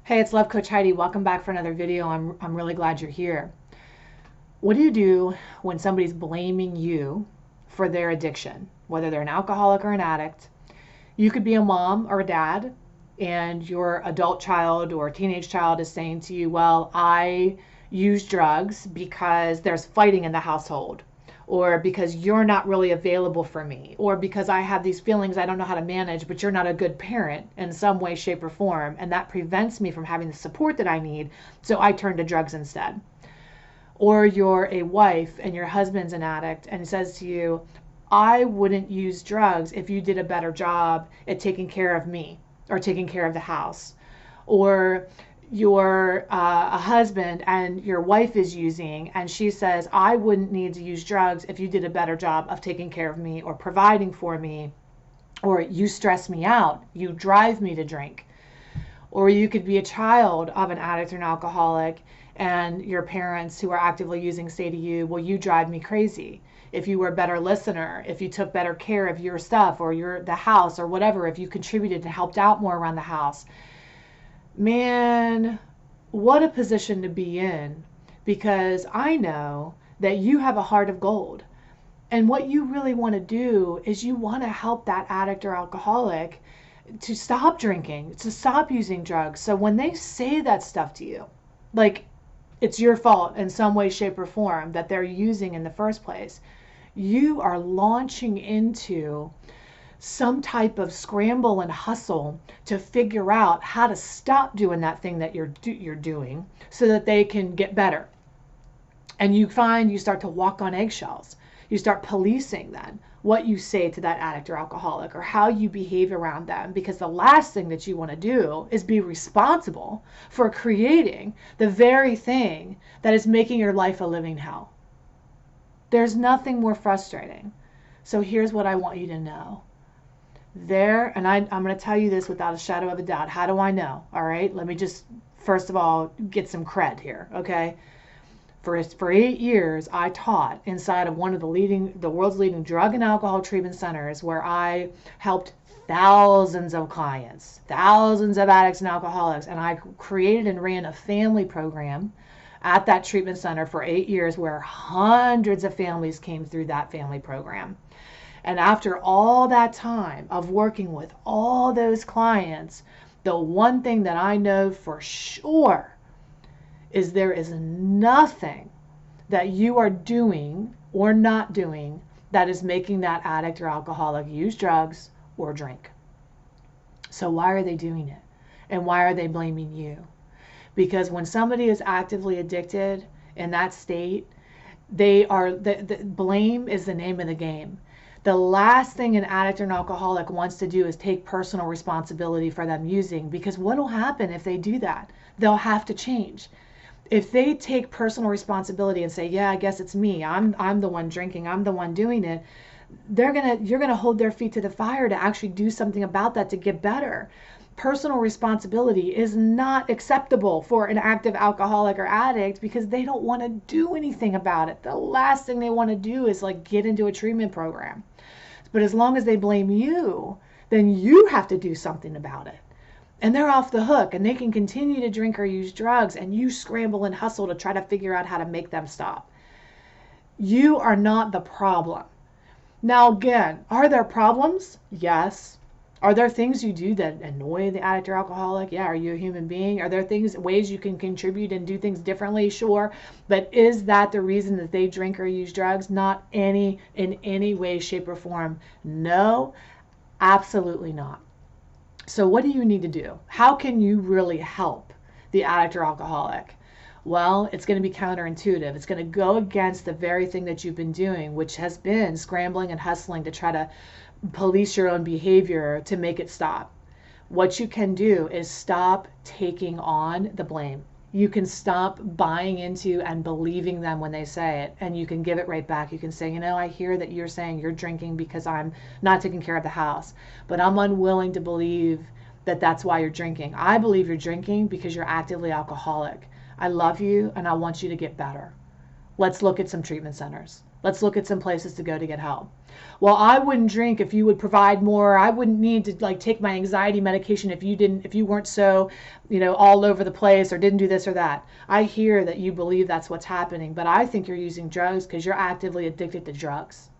Hey, it's Love Coach Heidi. Welcome back for another video. I'm really glad you're here. What do you do when somebody's blaming you for their addiction, whether they're an alcoholic or an addict? You could be a mom or a dad, and your adult child or teenage child is saying to you, well, I use drugs because there's fighting in the household, or because you're not really available for me, or because I have these feelings I don't know how to manage, but you're not a good parent in some way, shape, or form, and that prevents me from having the support that I need, so I turn to drugs instead. Or you're a wife and your husband's an addict and says to you, I wouldn't use drugs if you did a better job at taking care of me or taking care of the house. Or you're a husband and your wife is using, and she says, I wouldn't need to use drugs if you did a better job of taking care of me or providing for me, or you stress me out, you drive me to drink. Or you could be a child of an addict or an alcoholic, and your parents who are actively using say to you, well, you drive me crazy. If you were a better listener, if you took better care of your stuff or the house or whatever, if you contributed and helped out more around the house. Man, what a position to be in, because I know that you have a heart of gold. And what you really want to do is you want to help that addict or alcoholic to stop drinking, to stop using drugs. So when they say that stuff to you, like it's your fault in some way, shape, or form that they're using in the first place, you are launching into some type of scramble and hustle to figure out how to stop doing that thing that you're doing so that they can get better. And you find you start to walk on eggshells. You start policing then what you say to that addict or alcoholic or how you behave around them, because the last thing that you want to do is be responsible for creating the very thing that is making your life a living hell. There's nothing more frustrating. So here's what I want you to know. I'm going to tell you this without a shadow of a doubt. How do I know? All right, let me just first of all get some cred here, okay? For 8 years, I taught inside of one of the world's leading drug and alcohol treatment centers, where I helped thousands of clients, thousands of addicts and alcoholics, and I created and ran a family program at that treatment center for 8 years, where hundreds of families came through that family program. And after all that time of working with all those clients, the one thing that I know for sure is there is nothing that you are doing or not doing that is making that addict or alcoholic use drugs or drink. So why are they doing it? And why are they blaming you? Because when somebody is actively addicted in that state, the blame is the name of the game. The last thing an addict or an alcoholic wants to do is take personal responsibility for them using, because what will happen if they do that? They'll have to change. If they take personal responsibility and say, yeah, I guess it's me, I'm the one drinking, I'm the one doing it, you're gonna hold their feet to the fire to actually do something about that to get better. Personal responsibility is not acceptable for an active alcoholic or addict, because they don't want to do anything about it. The last thing they want to do is like get into a treatment program. But as long as they blame you, then you have to do something about it. And they're off the hook, and they can continue to drink or use drugs, and you scramble and hustle to try to figure out how to make them stop. You are not the problem. Now again, are there problems? Yes. Are there things you do that annoy the addict or alcoholic? Yeah. Are you a human being? Are there ways you can contribute and do things differently? Sure. But is that the reason that they drink or use drugs? Not in any way, shape, or form. No, absolutely not. So what do you need to do? How can you really help the addict or alcoholic? Well, it's going to be counterintuitive. It's going to go against the very thing that you've been doing, which has been scrambling and hustling to try to police your own behavior to make it stop. What you can do is stop taking on the blame. You can stop buying into and believing them when they say it, and you can give it right back. You can say, I hear that you're saying you're drinking because I'm not taking care of the house, but I'm unwilling to believe that that's why you're drinking. I believe you're drinking because you're actively alcoholic. I love you and I want you to get better. Let's look at some treatment centers. Let's look at some places to go to get help. Well, I wouldn't drink if you would provide more. I wouldn't need to like take my anxiety medication if you weren't so, all over the place or didn't do this or that. I hear that you believe that's what's happening, but I think you're using drugs because you're actively addicted to drugs.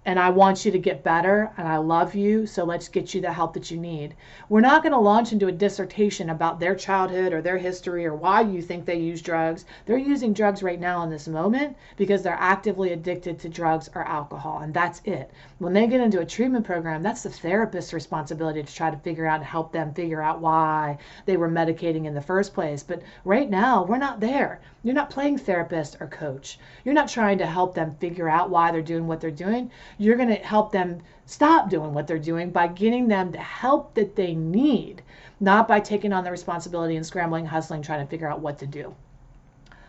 And I want you to get better, and I love you, so let's get you the help that you need. We're not going to launch into a dissertation about their childhood or their history or why you think they use drugs. They're using drugs right now in this moment because they're actively addicted to drugs or alcohol, and that's it. When they get into a treatment program, that's the therapist's responsibility to try to figure out and help them figure out why they were medicating in the first place. But right now, we're not there. You're not playing therapist or coach. You're not trying to help them figure out why they're doing what they're doing. You're going to help them stop doing what they're doing by getting them the help that they need, not by taking on the responsibility and scrambling, hustling, trying to figure out what to do.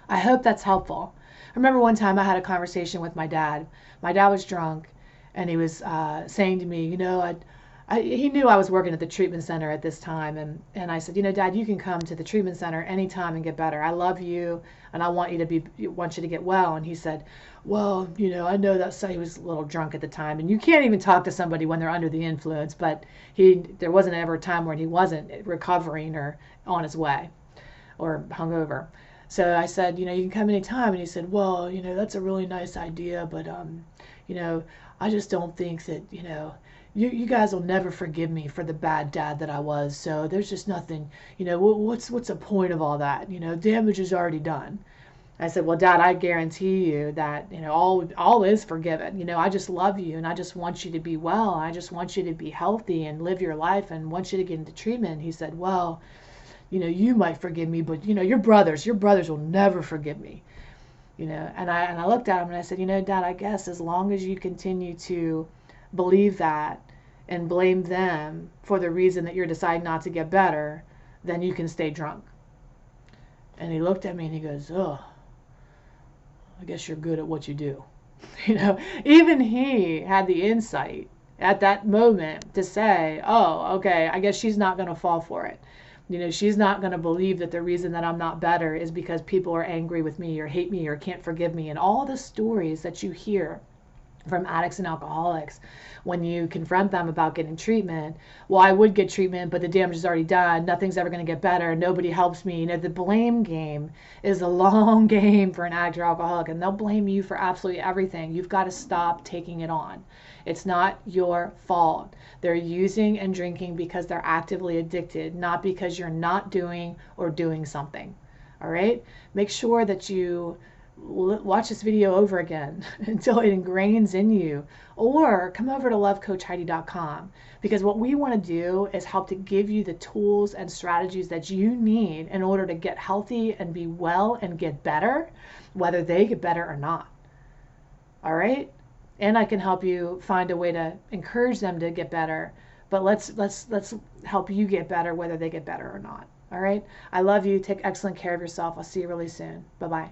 I hope that's helpful. I remember one time I had a conversation with my dad. My dad was drunk, and he was saying to me, he knew I was working at the treatment center at this time, and I said, Dad, you can come to the treatment center anytime and get better. I love you, and I want you to get well. And he said, well, I know that. So he was a little drunk at the time, and you can't even talk to somebody when they're under the influence. But there wasn't ever a time when he wasn't recovering or on his way or hungover. So I said, you can come anytime. And he said, well, that's a really nice idea, but I just don't think that you guys will never forgive me for the bad dad that I was. So there's just nothing, what's the point of all that? Damage is already done. I said, well, Dad, I guarantee you that, all is forgiven. I just love you, and I just want you to be well. I just want you to be healthy and live your life and want you to get into treatment. And he said, well, you might forgive me, but, your brothers will never forgive me. And I looked at him and I said, Dad, I guess as long as you continue to believe that and blame them for the reason that you're deciding not to get better, then you can stay drunk. And he looked at me and he goes, oh, I guess you're good at what you do. Even he had the insight at that moment to say, oh, okay, I guess she's not going to fall for it. She's not going to believe that the reason that I'm not better is because people are angry with me or hate me or can't forgive me. And all the stories that you hear from addicts and alcoholics when you confront them about getting treatment. Well, I would get treatment, but the damage is already done. Nothing's ever going to get better. Nobody helps me. The blame game is a long game for an addict or alcoholic, and they'll blame you for absolutely everything. You've got to stop taking it on. It's not your fault. They're using and drinking because they're actively addicted, not because you're not doing or doing something. All right? Make sure that you watch this video over again until it ingrains in you, or come over to lovecoachheidi.com, because what we want to do is help to give you the tools and strategies that you need in order to get healthy and be well and get better, whether they get better or not. All right? And I can help you find a way to encourage them to get better, but let's help you get better whether they get better or not. All right? I love you. Take excellent care of yourself. I'll see you really soon. Bye-bye.